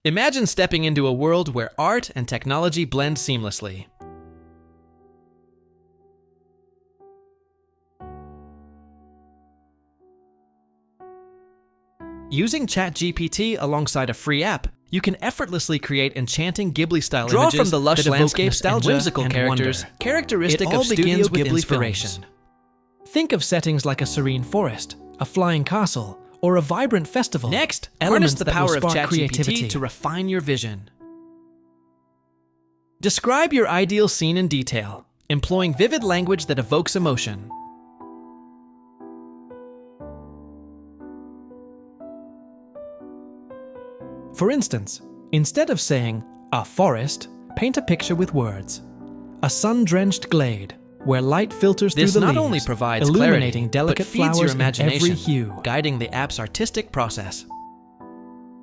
Imagine stepping into a world where art and technology blend seamlessly. Using Chatgpt alongside a free app, you can effortlessly create enchanting Ghibli-style images Draw from the lush that evoke landscapes and nostalgia whimsical and characters, wonder, characteristic It all of Studio begins with Ghibli inspiration. films. Think of settings like a serene forest, a flying castle, or a vibrant festival. Next, harness elements the that will power of spark creativity Chatgpt to refine your vision. Describe your ideal scene in detail, employing vivid language that evokes emotion. For instance, instead of saying, "a forest," paint a picture with words. A sun-drenched glade, where light filters through This the not leaves, only provides illuminating clarity, delicate but feeds flowers your in imagination, every hue. guiding the app's artistic process.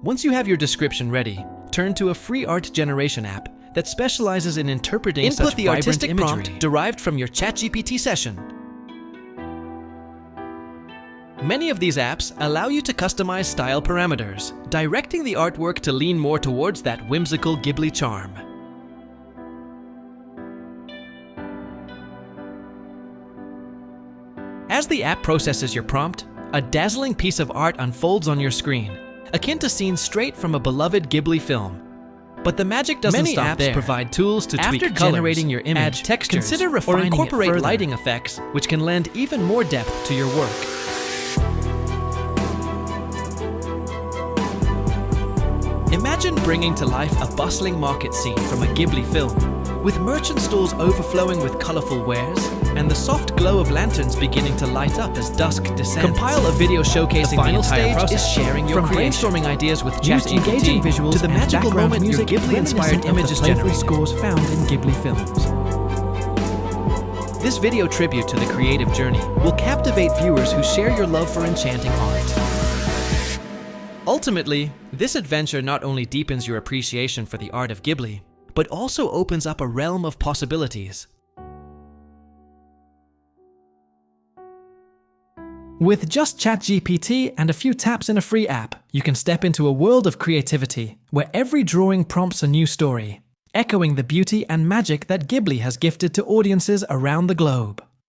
Once you have your description ready, turn to a free art generation app that specializes in interpreting Input such the vibrant artistic imagery prompt derived from your Chatgpt session. Many of these apps allow you to customize style parameters, directing the artwork to lean more towards that whimsical Ghibli charm. As the app processes your prompt, a dazzling piece of art unfolds on your screen, akin to scenes straight from a beloved Ghibli film. But the magic doesn't Many stop apps there. provide tools to After tweak colors, generating your image, add textures, consider or refining it incorporate further. lighting effects, which can lend even more depth to your work. Imagine bringing to life a bustling market scene from a Ghibli film, with merchant stalls overflowing with colorful wares, and the soft glow of lanterns beginning to light up as dusk descends. Compile a video showcasing the final entire stage process, is sharing your from creation. brainstorming ideas with Use engaging Chatgpt visuals to the and magical background moment your music Ghibli-inspired reminiscent of the images playful generate. scores found in Ghibli films. This video tribute to the creative journey will captivate viewers who share your love for enchanting art. Ultimately, this adventure not only deepens your appreciation for the art of Ghibli, but also opens up a realm of possibilities. With just Chatgpt and a few taps in a free app, you can step into a world of creativity where every drawing prompts a new story, echoing the beauty and magic that Ghibli has gifted to audiences around the globe.